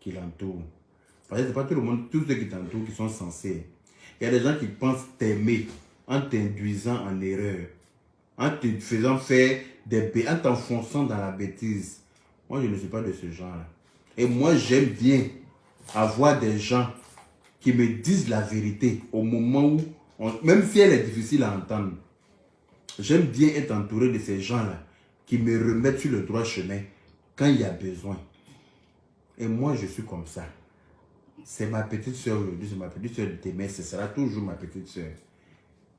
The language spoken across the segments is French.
qui l'entourent. Parce que ce n'est pas tout le monde, tous ceux qui t'entourent qui sont censés. Il y a des gens qui pensent t'aimer en t'induisant en erreur, en te faisant faire des bêtises, en t'enfonçant dans la bêtise. Moi, je ne suis pas de ce genre-là. Et moi, j'aime bien avoir des gens qui me disent la vérité au moment où, même si elle est difficile à entendre. J'aime bien être entouré de ces gens-là qui me remettent sur le droit chemin quand il y a besoin. Et moi, je suis comme ça. C'est ma petite soeur aujourd'hui, c'est ma petite soeur de demain, ce sera toujours ma petite soeur.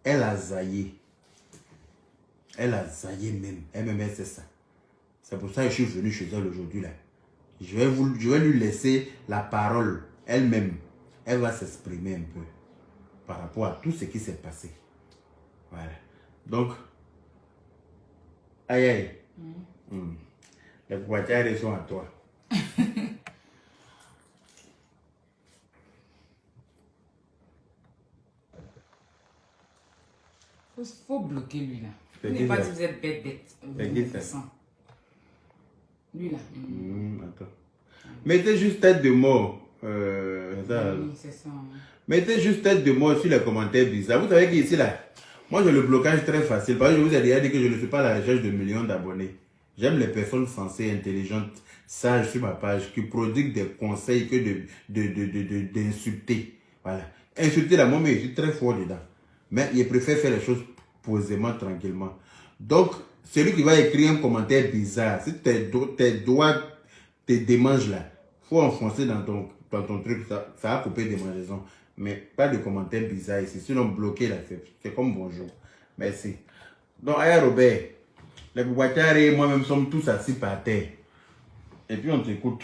Elle a zaillé. Elle a zaillé même. Elle-même, c'est ça. C'est pour ça que je suis venu chez elle aujourd'hui. Je vais lui laisser la parole. Elle-même, elle va s'exprimer un peu par rapport à tout ce qui s'est passé. Voilà. Donc, aïe aïe. Les voitures sont à toi. Faut bloquer lui là. Vous n'êtes pas dit que vous êtes bête. Lui là. Attends. Mettez juste tête de mort. Oui, c'est ça. Mettez juste tête de mort sur les commentaires bizarres. Vous savez qu'ici là, moi j'ai le blocage très facile. Parce que je vous ai déjà dit que je ne suis pas à la recherche de millions d'abonnés. J'aime les personnes sensées, intelligentes, sages sur ma page, qui prodiguent des conseils que d'insulter. Voilà. Insulter là, moi, mais je suis très fort dedans. Mais je préfère faire les choses posément, tranquillement. Donc, celui qui va écrire un commentaire bizarre, si tes doigts te démangent là, il faut enfoncer dans ton truc, ça va couper des démangeaison. Mais pas de commentaires bizarres ici. Sinon, bloqué là, c'est comme bonjour. Merci. Donc, Aya Robert, les Boubacar et moi-même sommes tous assis par terre. Et puis on t'écoute.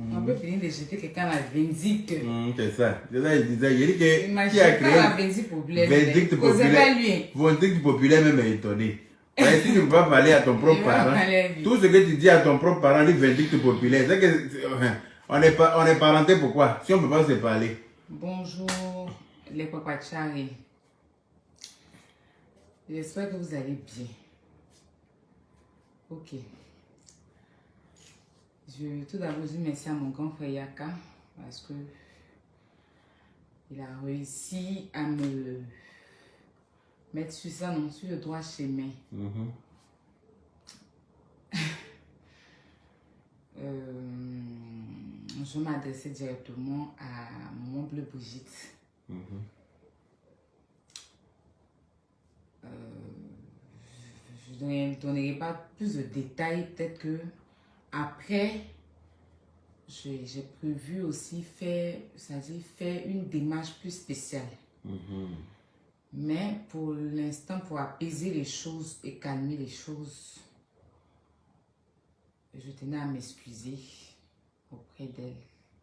On peut finir de jeter quelqu'un à la vindicte. C'est ça. C'est ça, je disais. Il dit que qui a créé la vindicte populaire. Vindicte populaire. Vindicte populaire même est étonné. Si tu ne peux pas parler à ton propre parent, tout ce que tu dis à ton propre parent dit vindicte populaire. C'est que on est parenté pourquoi? Si on ne peut pas se parler. Bonjour les papachari. J'espère que vous allez bien. Ok. Tout d'abord, je dis merci à mon grand frère Yaka parce que il a réussi à me mettre sur ça, non, sur le droit chemin. Je m'adressais directement à mon bleu Brigitte. Je ne donnerai pas plus de détails, peut-être que après, j'ai prévu aussi faire une démarche plus spéciale. Mais pour l'instant, pour apaiser les choses et calmer les choses, je tenais à m'excuser auprès d'elle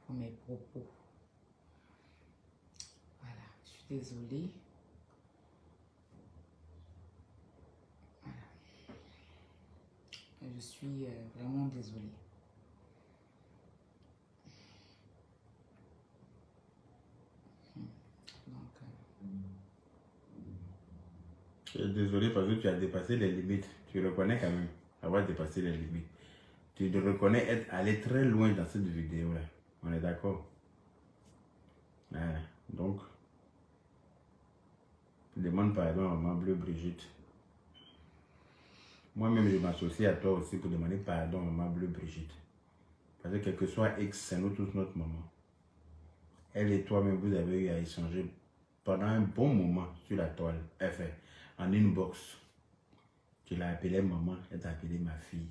pour mes propos. Voilà, je suis désolée. Je suis vraiment désolée. Je suis désolé parce que tu as dépassé les limites. Tu reconnais quand même avoir dépassé les limites. Tu te reconnais être allé très loin dans cette vidéo-là. On est d'accord? Voilà. Donc, demande pardon à maman Bleu Brigitte. Moi-même, je m'associe à toi aussi pour demander pardon à maman Bleu Brigitte. Parce que quel que soit X, c'est nous tous notre maman. Elle et toi-même, vous avez eu à échanger pendant un bon moment sur la toile. Enfin, en inbox. Tu l'as appelée maman, elle t'a appelé ma fille.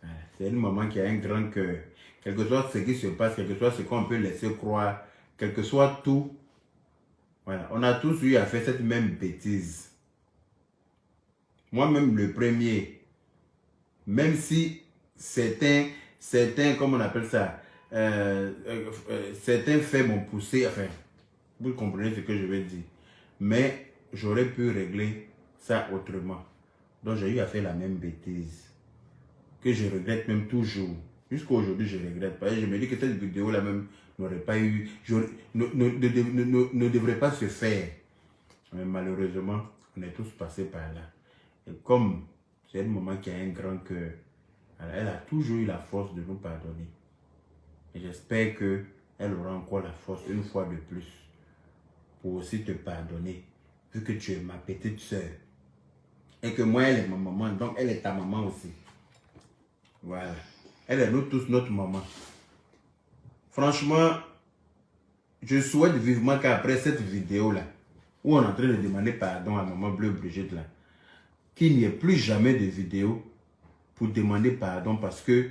Voilà. C'est une maman qui a un grand cœur. Quel que soit ce qui se passe, quel que soit ce qu'on peut laisser croire, quel que soit tout, voilà, on a tous eu à faire cette même bêtise. Moi-même le premier, même si certains, comment on appelle ça, certains faits m'ont poussé, enfin, vous comprenez ce que je veux dire. Mais j'aurais pu régler ça autrement. Donc j'ai eu à faire la même bêtise. Que je regrette même toujours. Jusqu'à aujourd'hui, je regrette pas. Et je me dis que cette vidéo-là même n'aurait pas eu, ne devrait pas se faire. Mais malheureusement, on est tous passés par là. Et comme c'est une maman qui a un grand cœur, Elle a toujours eu la force de nous pardonner. Et j'espère qu'elle aura encore la force une fois de plus pour aussi te pardonner, vu que tu es ma petite soeur. Et que moi, elle est ma maman, donc elle est ta maman aussi. Voilà. Elle est nous tous notre maman. Franchement, je souhaite vivement qu'après cette vidéo-là, où on est en train de demander pardon à Maman Bleu Brigitte là, qu'il n'y ait plus jamais de vidéo pour demander pardon parce que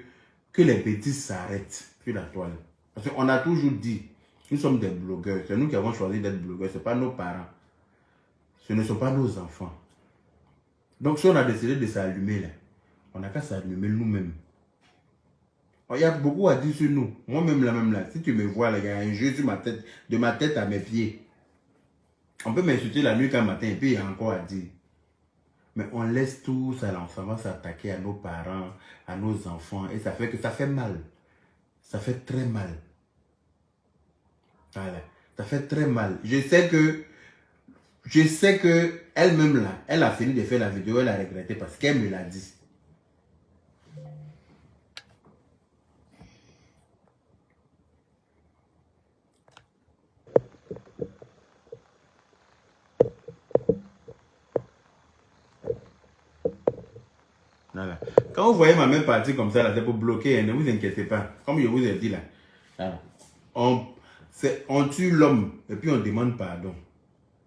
les bêtises s'arrêtent sur la toile. Parce qu'on a toujours dit, nous sommes des blogueurs, c'est nous qui avons choisi d'être blogueurs, ce n'est pas nos parents, ce ne sont pas nos enfants. Donc si on a décidé de s'allumer là, on n'a qu'à s'allumer nous-mêmes. Il y a beaucoup à dire sur nous. Moi-même là, si tu me vois là, il y a un jeu sur ma tête, de ma tête à mes pieds. On peut m'insulter la nuit qu'un matin et puis il y a encore à dire. Mais on laisse tout ça là, on va s'attaquer à nos parents, à nos enfants. Et ça fait que ça fait mal. Ça fait très mal. Voilà. Ça fait très mal. Je sais que elle-même là, elle a fini de faire la vidéo, elle a regretté parce qu'elle me l'a dit. Voilà. Quand vous voyez ma main partir comme ça, là, c'est pour bloquer, hein, ne vous inquiétez pas. Comme je vous ai dit là, voilà. On tue l'homme et puis on demande pardon.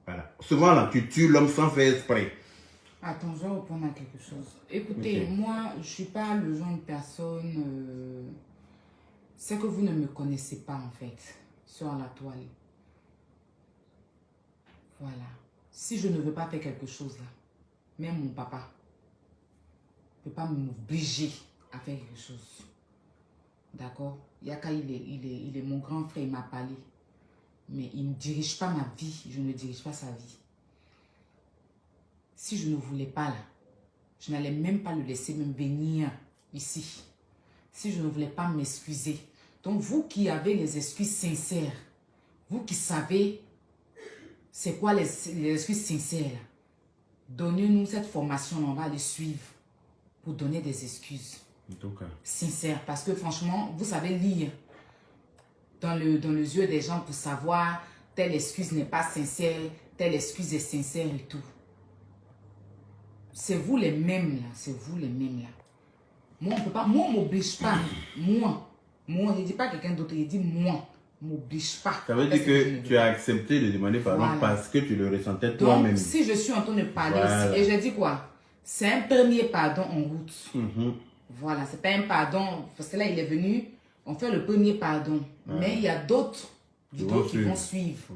Voilà. Souvent là, tu tues l'homme sans faire exprès. Attends, je vais répondre à quelque chose. Écoutez, okay. Moi, je ne suis pas le genre de personne... c'est que vous ne me connaissez pas en fait, sur la toile. Voilà. Si je ne veux pas faire quelque chose là, même mon papa ne peut pas m'obliger à faire quelque chose. D'accord? Yaka, il est mon grand frère, il m'a parlé. Mais il ne dirige pas ma vie, je ne dirige pas sa vie. Si je ne voulais pas là, je n'allais même pas le laisser même venir ici. Si je ne voulais pas m'excuser. Donc vous qui avez les excuses sincères, vous qui savez c'est quoi les excuses sincères là, donnez-nous cette formation, on va les suivre pour donner des excuses sincères. Parce que franchement, vous savez lire dans les yeux des gens pour savoir telle excuse n'est pas sincère, telle excuse est sincère et tout. C'est vous les mêmes là, c'est vous les mêmes là. Moi, on peut pas, moi, on m'oblige pas. Moi, je ne dis pas quelqu'un d'autre, je dis moi, on m'oblige pas. Ça veut dire que tu as accepté de demander pardon parce que tu le ressentais toi-même. Donc, si je suis en train de parler ici, et je dis quoi? C'est un premier pardon en route. Voilà, c'est pas un pardon, parce que là, il est venu, on fait le premier pardon. Mais il y a d'autres vidéos qui vont suivre.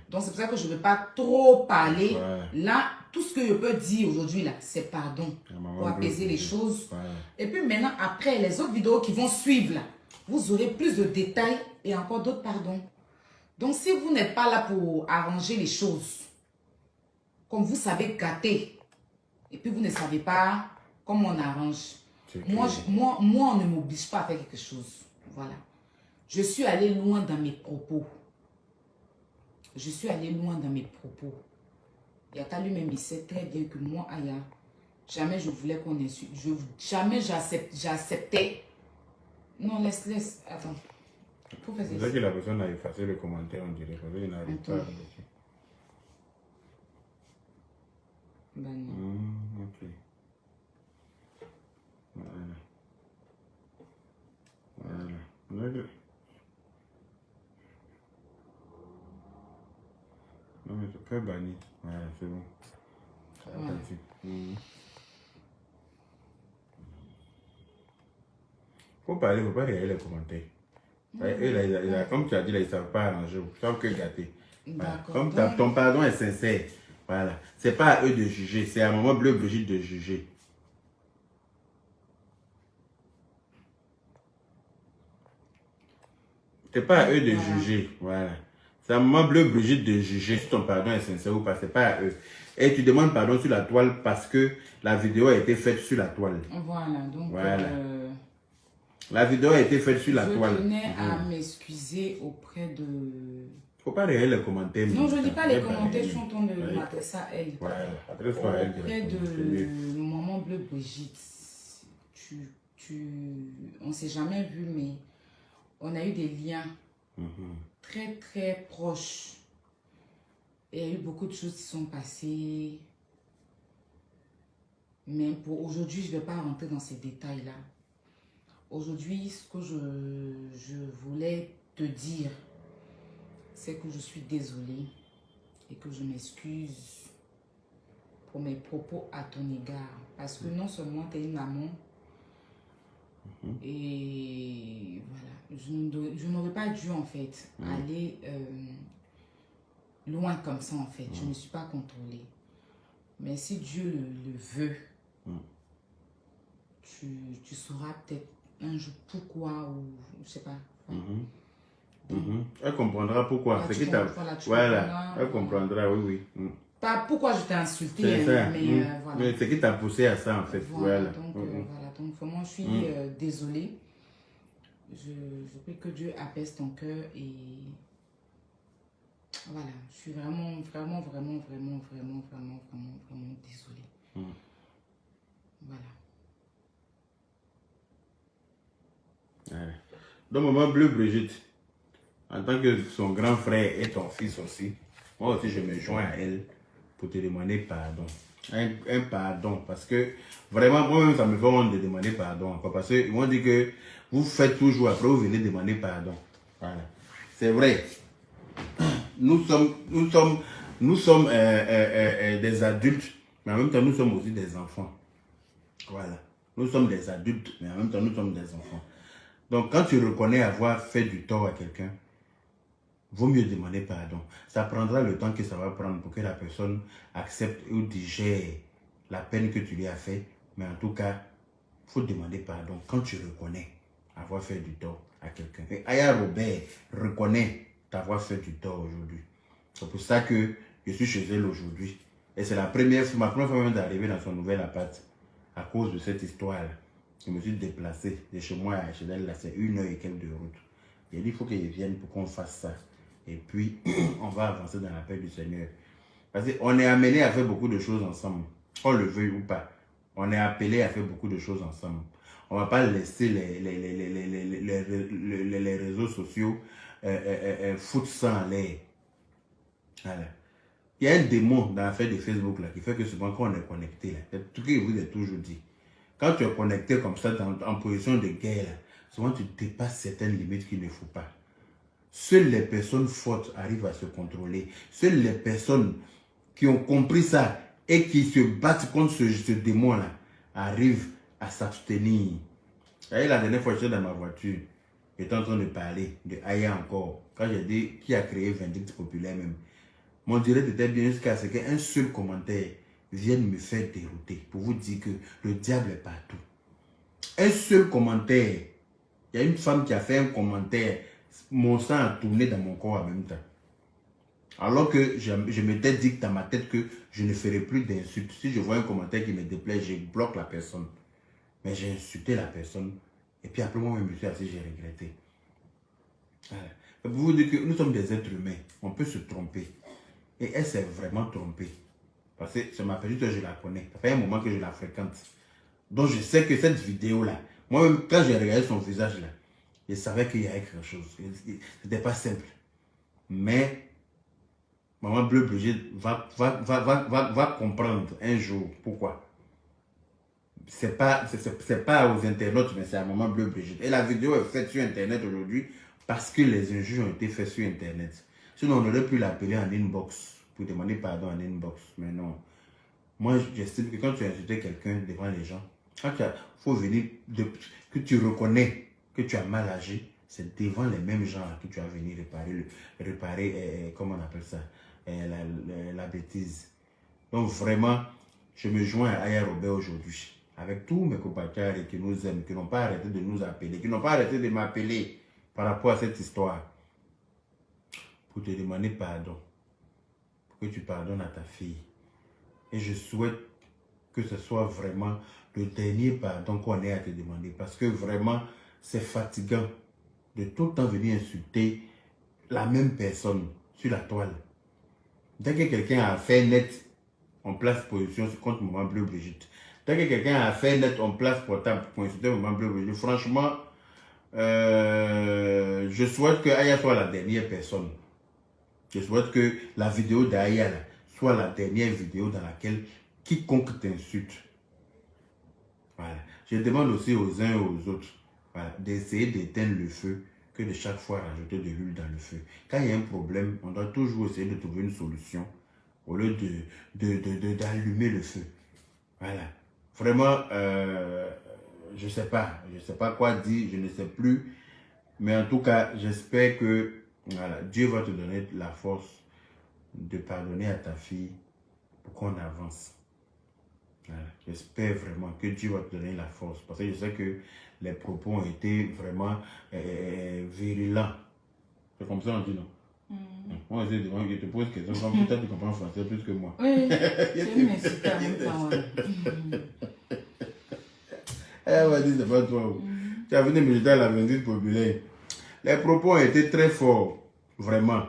Donc, c'est pour ça que je ne veux pas trop parler. Là, tout ce que je peux dire aujourd'hui, là, c'est pardon. Pour apaiser les choses. Et puis maintenant, après, les autres vidéos qui vont suivre, là, vous aurez plus de détails et encore d'autres pardons. Donc, si vous n'êtes pas là pour arranger les choses, comme vous savez gâter, et puis vous ne savez pas comment on arrange, moi, on ne m'oblige pas à faire quelque chose. Voilà. Je suis allée loin dans mes propos. Je suis allée loin dans mes propos. Yaka lui-même, il sait très bien que moi, Aya, jamais je voulais qu'on insulte. Jamais j'acceptais. Non, laisse. Attends. C'est ça que la personne a effacé le commentaire, on dirait. Parce qu'il n'arrive pas à dessus. Ben non. Ok. Voilà. Non, mais c'est pas banni. Voilà, c'est bon. Faut parler, faut pas regarder les commentaires. Comme tu as dit, là, ils ne savent pas arranger, ils savent que gâter. Voilà. Comme ton pardon est sincère, voilà. C'est pas à eux de juger, c'est à Maman Bleu Brigitte de juger. C'est pas à eux de juger, voilà. C'est à Maman Bleu Brigitte de juger si ton pardon est sincère ou pas, c'est pas à eux. Et tu demandes pardon sur la toile parce que la vidéo a été faite sur la toile. Voilà, donc... Voilà. La vidéo a été faite sur la toile. Je tenais à m'excuser auprès de... Faut pas regarder les commentaires. Non, je ne dis pas les commentaires, je suis en train de m'adresser à elle. Voilà, adresse-toi à elle. Auprès de Maman Bleu Brigitte, tu on ne s'est jamais vu, mais on a eu des liens très, très proches. Et il y a eu beaucoup de choses qui sont passées. Mais pour aujourd'hui, je ne vais pas rentrer dans ces détails-là. Aujourd'hui, ce que je voulais te dire, c'est que je suis désolée et que je m'excuse pour mes propos à ton égard. Parce que non seulement tu es une maman, et voilà, je n'aurais pas dû en fait aller loin comme ça en fait. Je ne me suis pas contrôlée. Mais si Dieu le veut, tu sauras peut-être un jour pourquoi ou je sais pas. Elle comprendra pourquoi. Voilà, C'est voilà, elle comprendra, oui. Pas pourquoi je t'ai insulté, C'est ça. mais voilà. Mais c'est qui t'a poussé à ça en fait. Voilà, donc vraiment je suis désolée. Je prie que Dieu apaise ton cœur et voilà, je suis vraiment désolée. Voilà. Donc, maman Bleu Brigitte, en tant que son grand frère et ton fils aussi, moi aussi je me joins à elle pour te demander pardon. Un pardon, parce que vraiment, moi-même, ça me fait honte de demander pardon encore. Parce qu'ils m'ont dit que vous faites toujours, après vous venez demander pardon. Voilà. C'est vrai. Nous sommes des adultes, mais en même temps, nous sommes aussi des enfants. Voilà. Nous sommes des adultes, mais en même temps, nous sommes des enfants. Donc, quand tu reconnais avoir fait du tort à quelqu'un, vaut mieux demander pardon. Ça prendra le temps que ça va prendre pour que la personne accepte ou digère la peine que tu lui as fait. Mais en tout cas, il faut demander pardon quand tu reconnais avoir fait du tort à quelqu'un. Et Aya Robert reconnaît t'avoir fait du tort aujourd'hui. C'est pour ça que je suis chez elle aujourd'hui. Et c'est ma première fois même d'arriver dans son nouvel appart à cause de cette histoire-là. Je me suis déplacé de chez moi à chez elle, là, c'est 1 heure et quelques de route. J'ai dit, il faut qu'ils viennent pour qu'on fasse ça. Et puis, on va avancer dans la paix du Seigneur. Parce qu'on est amené à faire beaucoup de choses ensemble. Qu'on le veuille ou pas. On est appelé à faire beaucoup de choses ensemble. On ne va pas laisser les réseaux sociaux foutre ça en l'air. Voilà. Il y a un démon dans l'affaire de Facebook là, qui fait que souvent quand on est connecté, là, c'est tout ce que je vous ai toujours dit. Quand tu es connecté comme ça, en position de guerre, là, souvent tu dépasses certaines limites qu'il ne faut pas. Seules les personnes fortes arrivent à se contrôler. Seules les personnes qui ont compris ça et qui se battent contre ce démon-là arrivent à s'abstenir. Vous voyez, la dernière fois, j'étais dans ma voiture. J'étais en train de parler de Aya encore. Quand j'ai dit qui a créé Vindicte Populaire même. Mon direct était bien jusqu'à ce qu'un seul commentaire vienne me faire dérouter pour vous dire que le diable est partout. Un seul commentaire. Il y a une femme qui a fait un commentaire. Mon sang a tourné dans mon corps en même temps. Alors que je m'étais dit dans ma tête que je ne ferai plus d'insultes. Si je vois un commentaire qui me déplaît, je bloque la personne. Mais j'ai insulté la personne. Et puis après moi, je me suis assis, j'ai regretté. Voilà. Pour vous dire que nous sommes des êtres humains. On peut se tromper. Et elle s'est vraiment trompée. Parce que c'est ma petite, je la connais. Ça fait un moment que je la fréquente. Donc je sais que cette vidéo-là, moi-même, quand j'ai regardé son visage là, je savais qu'il y avait quelque chose. C'était pas simple. Mais Maman Bleu Brigitte va comprendre un jour pourquoi. C'est pas aux internautes, mais c'est à Maman Bleu Brigitte. Et la vidéo est faite sur Internet aujourd'hui parce que les injures ont été faites sur Internet. Sinon, on aurait pu l'appeler en inbox pour demander pardon en inbox. Mais non. Moi, j'estime que quand tu as insulté quelqu'un devant les gens, quand il faut venir, que tu reconnais que tu as mal agi, c'est devant les mêmes gens que tu as venu réparer comment on appelle ça, la bêtise. Donc vraiment, je me joins à Aya Robert aujourd'hui, avec tous mes compatriotes qui nous aiment, qui n'ont pas arrêté de nous appeler, qui n'ont pas arrêté de m'appeler par rapport à cette histoire, pour te demander pardon, pour que tu pardonnes à ta fille. Et je souhaite que ce soit vraiment le dernier pardon qu'on ait à te demander. Parce que vraiment, c'est fatigant de tout le temps venir insulter la même personne sur la toile. Dès que quelqu'un a fait net, on place position contre Maman Bleu Brigitte. Dès que quelqu'un a fait mettre en place portable pour insulter Maman Bleu, franchement, je souhaite que Aya soit la dernière personne. Je souhaite que la vidéo d'Aya soit la dernière vidéo dans laquelle quiconque t'insulte. Voilà. Je demande aussi aux uns et aux autres, voilà, d'essayer d'éteindre le feu que de chaque fois rajouter de l'huile dans le feu. Quand il y a un problème, on doit toujours essayer de trouver une solution au lieu d'allumer le feu. Voilà. Vraiment, je ne sais pas quoi dire, je ne sais plus. Mais en tout cas, j'espère que voilà, Dieu va te donner la force de pardonner à ta fille pour qu'on avance. Voilà. J'espère vraiment que Dieu va te donner la force. Parce que je sais que les propos ont été vraiment virulents. C'est comme ça on dit, non? Moi, je te pose une question, comme peut-être tu comprends français plus que moi. Oui, c'est une insulte en même temps. Elle m'a dit, c'est pas toi. Tu as venu me jeter à la vindicte populaire. Les propos ont été très forts, vraiment.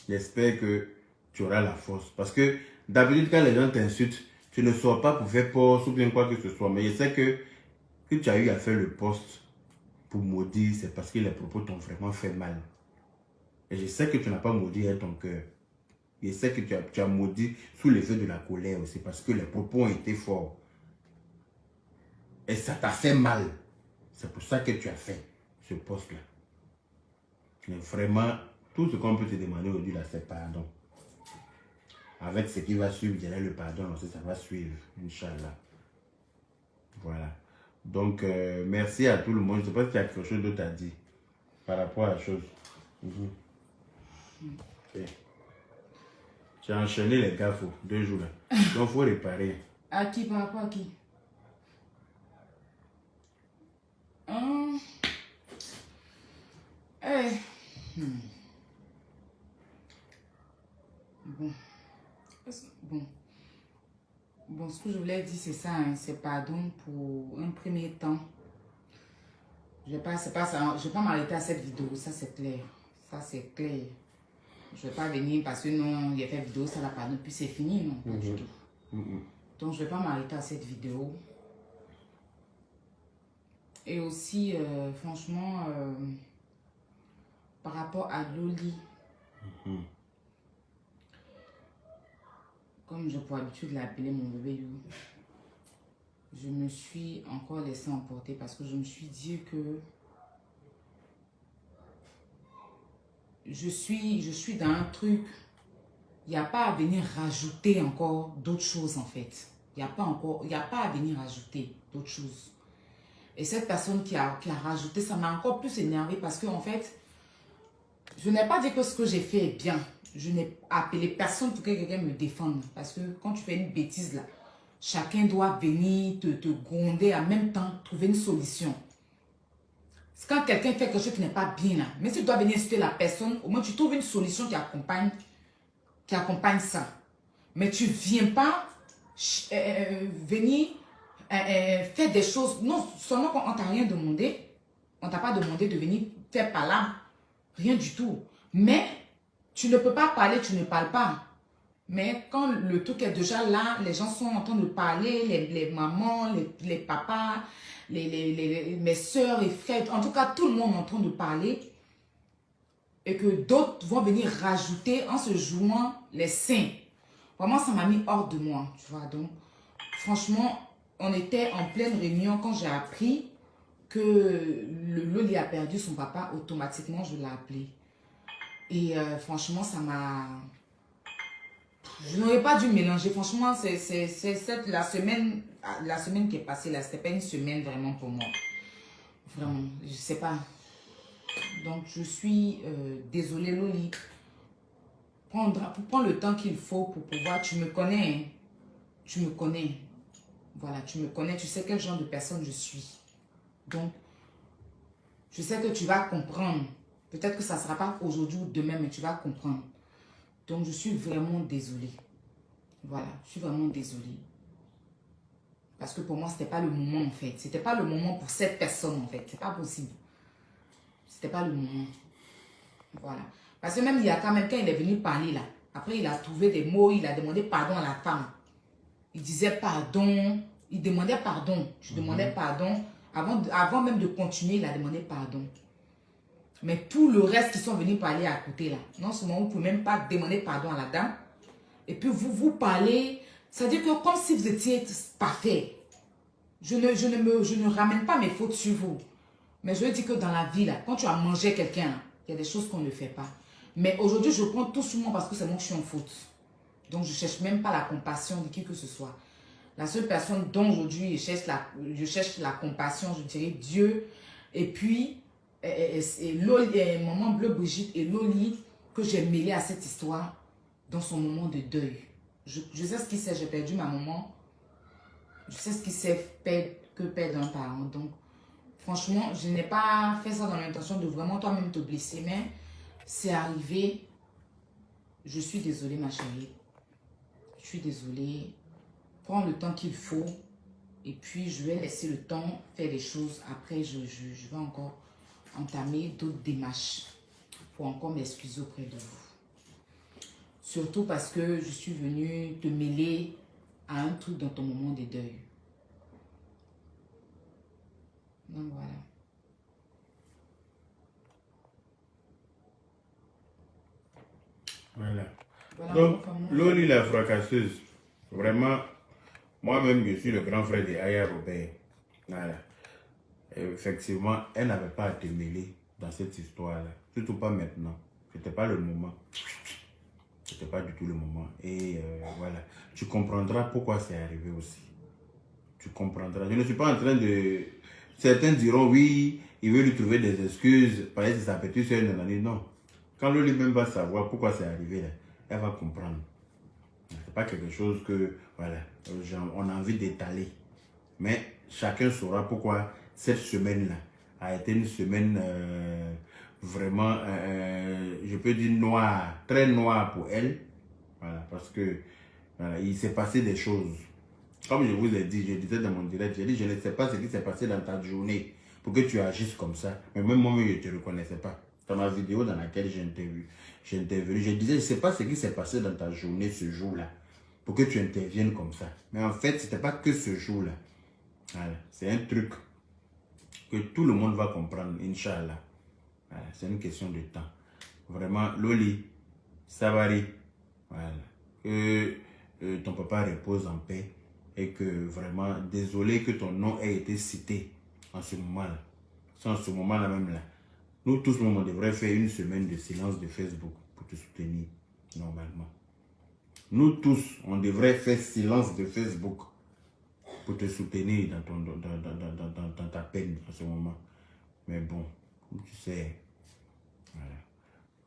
J'espère que tu auras la force. Parce que d'habitude, quand les gens t'insultent, tu ne sors pas pour faire poste ou bien quoi que ce soit. Mais je sais que tu as eu à faire le poste pour maudire, c'est parce que les propos t'ont vraiment fait mal. Et je sais que tu n'as pas maudit à ton cœur. Je sais que tu as maudit sous l'effet de la colère aussi, parce que les propos ont été forts. Et ça t'a fait mal. C'est pour ça que tu as fait ce poste-là. Mais vraiment, tout ce qu'on peut te demander aujourd'hui, là, c'est pardon. Avec ce qui va suivre, je dirais le pardon aussi, ça va suivre, Inch'Allah. Voilà. Donc, merci à tout le monde. Je ne sais pas si tu as quelque chose d'autre à dire par rapport à la chose. Okay. Tu as enchaîné les gars, 2 jours là. Donc, il faut réparer. À qui, par rapport à qui? Bon, ce que je voulais dire, c'est ça, hein, c'est pardon pour un premier temps. Je ne vais pas m'arrêter à cette vidéo, ça c'est clair. Ça c'est clair. Je ne vais pas venir parce que non, il a fait vidéo, ça l'a pardonné, puis c'est fini, non, pas du tout. Donc je ne vais pas m'arrêter à cette vidéo. Et aussi, franchement, par rapport à Loli, comme j'ai pour habitude de l'appeler mon bébé You, je me suis encore laissé emporter parce que je me suis dit que je suis dans un truc, il n'y a pas à venir rajouter encore d'autres choses en fait. Il n'y a pas à venir rajouter d'autres choses. Et cette personne qui a rajouté, ça m'a encore plus énervé parce que en fait, je n'ai pas dit que ce que j'ai fait est bien. Je n'ai appelé personne pour que quelqu'un me défende. Parce que quand tu fais une bêtise là, chacun doit venir te gronder en même temps, trouver une solution. C'est quand quelqu'un fait quelque chose qui n'est pas bien là, mais si tu dois venir insulter la personne, au moins tu trouves une solution qui accompagne ça. Mais tu ne viens pas venir faire des choses. Non, seulement quand on ne t'a rien demandé, on ne t'a pas demandé de venir faire par là. Rien du tout. Mais tu ne peux pas parler, tu ne parles pas. Mais quand le truc est déjà là, les gens sont en train de parler, les mamans, les papas, mes soeurs et frères, en tout cas tout le monde est en train de parler. Et que d'autres vont venir rajouter en se jouant les seins. Vraiment, ça m'a mis hors de moi. Tu vois, donc, franchement, on était en pleine réunion quand j'ai appris que le Loli a perdu son papa, automatiquement je l'ai appelé. Et franchement, ça m'a... Je n'aurais pas dû mélanger. Franchement, c'est la semaine qui est passée là. C'était pas une semaine vraiment pour moi. Vraiment, je sais pas. Donc, je suis désolée, Loli. Prends le temps qu'il faut pour pouvoir... Tu me connais. Hein? Tu me connais. Voilà, tu me connais. Tu sais quel genre de personne je suis. Donc, je sais que tu vas comprendre. Peut-être que ça ne sera pas aujourd'hui ou demain, mais tu vas comprendre. Donc, je suis vraiment désolée. Voilà, je suis vraiment désolée. Parce que pour moi, ce n'était pas le moment, en fait. Ce n'était pas le moment pour cette personne, en fait. Ce n'est pas possible. Ce n'était pas le moment. Voilà. Parce que même, il y a quand même, quand il est venu parler, là, après, il a trouvé des mots, il a demandé pardon à la femme. il disait pardon, il demandait pardon. Je demandais pardon. Avant même de continuer, il a demandé pardon. Mais tout le reste qui sont venus parler à côté là, non seulement vous ne pouvez même pas demander pardon à la dame, et puis vous parlez, c'est-à-dire que comme si vous étiez parfait. Je ne ramène pas mes fautes sur vous. Mais je veux dire que dans la vie, là, quand tu as mangé quelqu'un, il y a des choses qu'on ne fait pas. Mais aujourd'hui, je prends tout sur moi parce que c'est moi qui suis en faute. Donc, je ne cherche même pas la compassion de qui que ce soit. La seule personne dont aujourd'hui je cherche la compassion, je dirais Dieu. Et puis, Maman Bleu Brigitte et Loli, que j'ai mêlé à cette histoire dans son moment de deuil. Je sais ce qui c'est, j'ai perdu ma maman. Je sais ce qui c'est que perdre un parent. Donc, franchement, je n'ai pas fait ça dans l'intention de vraiment toi-même te blesser, mais c'est arrivé. Je suis désolée, ma chérie. Je suis désolée. Prends le temps qu'il faut. Et puis, je vais laisser le temps faire des choses. Après, je vais encore entamer d'autres démarches pour encore m'excuser auprès de vous. Surtout parce que je suis venue te mêler à un truc dans ton moment de deuil. Donc voilà. Voilà. Donc, Loli la fracasseuse, vraiment, moi-même, je suis le grand frère de Aya Robert. Voilà. Et effectivement, elle n'avait pas à te mêler dans cette histoire-là. Surtout pas maintenant. C'était pas le moment. C'était pas du tout le moment. Et voilà. Tu comprendras pourquoi c'est arrivé aussi. Tu comprendras. Je ne suis pas en train de... Certains diront, oui, il veut lui trouver des excuses. Parce que c'est sa petite soeur. Non. Quand lui-même va savoir pourquoi c'est arrivé, là, elle va comprendre. C'est pas quelque chose que, voilà, on a envie d'étaler. Mais chacun saura pourquoi cette semaine-là a été une semaine vraiment, je peux dire noire, très noire pour elle. Voilà, parce que voilà, il s'est passé des choses. Comme je vous ai dit, je disais dans mon direct, j'ai dit, je ne sais pas ce qui s'est passé dans ta journée pour que tu agisses comme ça. Mais même moi, je ne te reconnaissais pas. Dans ma vidéo dans laquelle j'ai intervenu, je disais, je ne sais pas ce qui s'est passé dans ta journée ce jour-là pour que tu interviennes comme ça. Mais en fait, ce n'était pas que ce jour-là. Voilà. C'est un truc que tout le monde va comprendre, Inch'Allah. Voilà. C'est une question de temps. Vraiment, Loli, Savary, voilà. Que ton papa repose en paix et que vraiment, désolé que ton nom ait été cité en ce moment-là. En ce moment-là même là. Nous tous, on devrait faire une semaine de silence de Facebook pour te soutenir normalement. Nous tous, on devrait faire silence de Facebook pour te soutenir dans ta peine en ce moment. Mais bon, tu sais, voilà.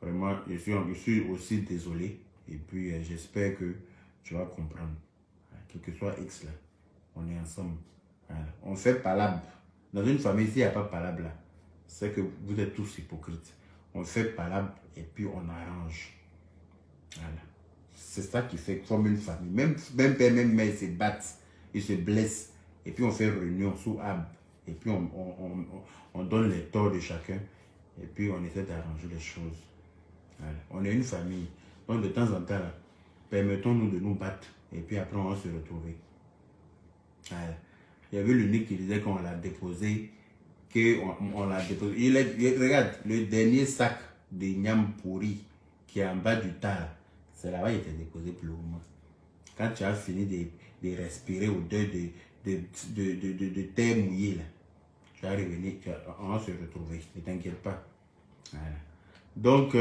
Vraiment, je suis aussi désolé. Et puis, j'espère que tu vas comprendre. Quel que soit X là, on est ensemble. Voilà. On fait palabre. Dans une famille, s'il n'y a pas palabre là, c'est que vous êtes tous hypocrites. On fait palabre et puis on arrange. Voilà. C'est ça qui fait comme une famille. Même père, même mère, ils se battent, ils se blessent. Et puis on fait réunion sous arbre. Et puis on donne les torts de chacun. Et puis on essaie d'arranger les choses. Voilà. On est une famille. Donc de temps en temps, permettons-nous de nous battre. Et puis après on va se retrouver. Voilà. Il y avait l'unique qui disait qu'on l'a déposé. On l'a déposé. Regarde, le dernier sac de Niam pourri qui est en bas du tas, c'est là-bas qu'il était déposé pour le moment. Quand tu as fini de respirer au-dedans de terre mouillée, là, tu vas revenir, on va se retrouver. Ne t'inquiète pas. Voilà. Donc,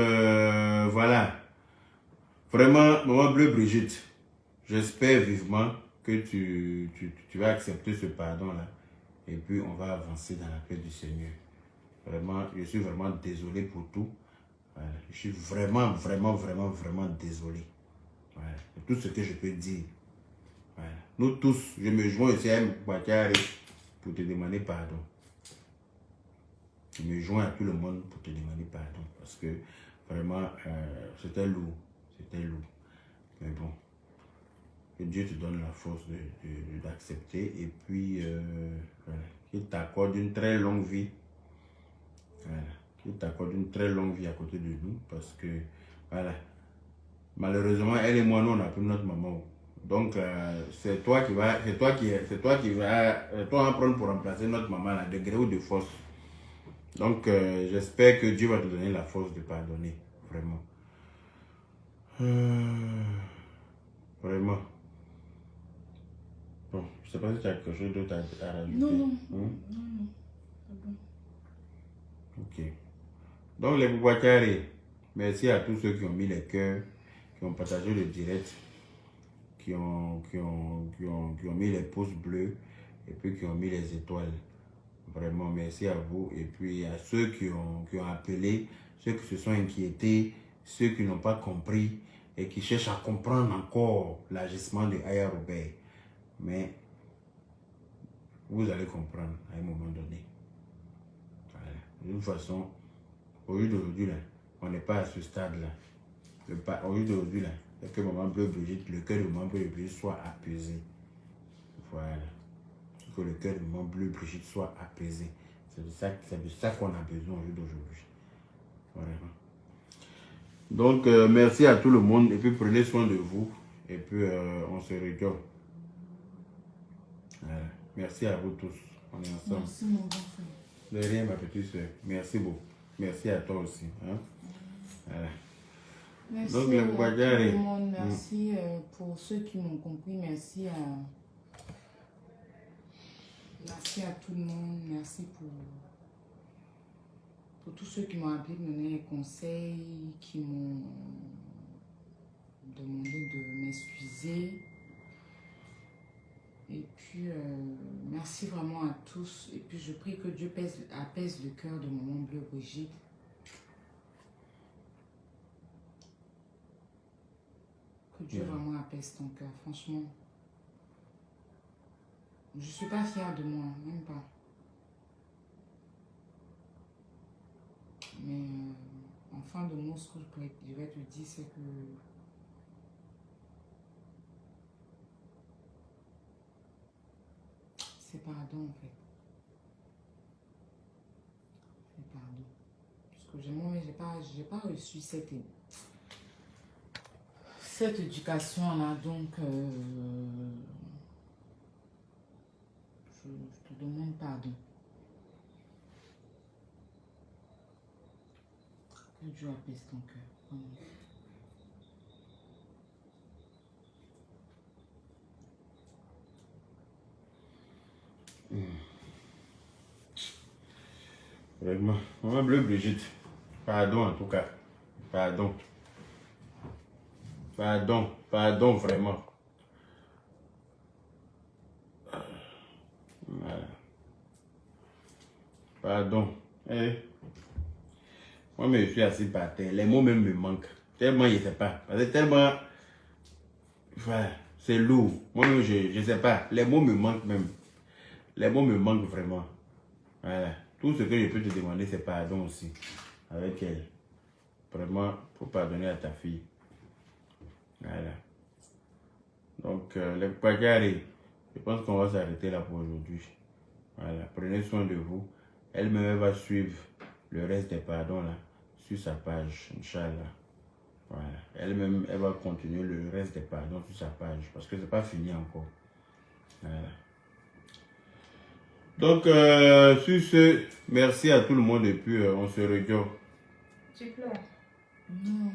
voilà. Vraiment, Maman Bleu Brigitte, j'espère vivement que tu vas accepter ce pardon-là. Et puis, on va avancer dans la paix du Seigneur. Vraiment, je suis vraiment désolé pour tout. Voilà. Je suis vraiment désolé. Voilà. C'est tout ce que je peux dire. Voilà. Nous tous, je me joins aussi à Mbakari pour te demander pardon. Je me joins à tout le monde pour te demander pardon. Parce que vraiment, c'était lourd. C'était lourd. Mais bon, que Dieu te donne la force d'accepter. Et puis, voilà, qu'il t'accorde une très longue vie. Voilà. Qu'il t'accorde une très longue vie à côté de nous. Parce que, voilà, malheureusement, elle et moi, nous, on n'a plus notre maman. Donc, c'est toi qui vas prendre pour remplacer notre maman là, de gré ou de force. Donc, j'espère que Dieu va te donner la force de pardonner, vraiment. Vraiment. Bon, je sais pas si tu as quelque chose d'autre à rajouter. Non, non. Hmm? Non, c'est bon. Ok. Donc, les Boubacarés, merci à tous ceux qui ont mis les cœurs, qui ont partagé le direct, qui ont mis les pouces bleus et puis qui ont mis les étoiles. Vraiment, merci à vous. Et puis à ceux qui ont appelé, ceux qui se sont inquiétés, ceux qui n'ont pas compris et qui cherchent à comprendre encore l'agissement de Aya Robert. Mais vous allez comprendre à un moment donné. Voilà. De toute façon, au lieu d'aujourd'hui, on n'est pas à ce stade-là. Au lieu d'aujourd'hui, c'est que Maman Bleu Brigitte, le cœur de Maman Bleu Brigitte soit apaisé. Voilà. Que le cœur de Maman Bleu Brigitte soit apaisé. C'est de ça qu'on a besoin au jour d'aujourd'hui. Vraiment. Donc, merci à tout le monde. Et puis, prenez soin de vous. Et puis, on se regarde. Voilà. Merci à vous tous. On est ensemble. Merci, mon grand frère. De rien, ma petite soeur. Merci beaucoup. Merci à toi aussi. Hein? Voilà. Merci Donc, à tout les le monde. Merci pour ceux qui m'ont compris. Merci à tout le monde. Merci pour tous ceux qui m'ont appelé, me donner des conseils, qui m'ont demandé de m'excuser. Et puis, merci vraiment à tous. Et puis, je prie que Dieu apaise le cœur de Maman Bleu Brigitte. Que Dieu vraiment apaise ton cœur. Franchement, je ne suis pas fière de moi, même pas. Mais en fin de mots, ce que je vais te dire, c'est que c'est pardon en fait. C'est pardon. Parce que j'ai pas reçu cette éducation-là, donc je te demande pardon. Que Dieu apaise ton cœur. Vraiment. Maman Bleu Brigitte, pardon en tout cas. Pardon. Pardon. Pardon vraiment. Voilà. Pardon. Moi, je suis assis par terre. Les mots même me manquent. Tellement, je ne sais pas. Parce que tellement. Voilà, c'est lourd. Moi, je ne sais pas. Les mots me manquent même. Les mots me manquent vraiment. Voilà. Tout ce que je peux te demander, c'est pardon aussi. Avec elle. Vraiment, pour pardonner à ta fille. Voilà. Donc, les Pagarés, je pense qu'on va s'arrêter là pour aujourd'hui. Voilà. Prenez soin de vous. Elle-même va suivre le reste des pardons là sur sa page, Inch'Allah. Voilà. Elle-même, elle va continuer le reste des pardons sur sa page parce que c'est pas fini encore. Voilà. Donc, sur ce, merci à tout le monde et puis on se rejoint. Tu pleures? Non.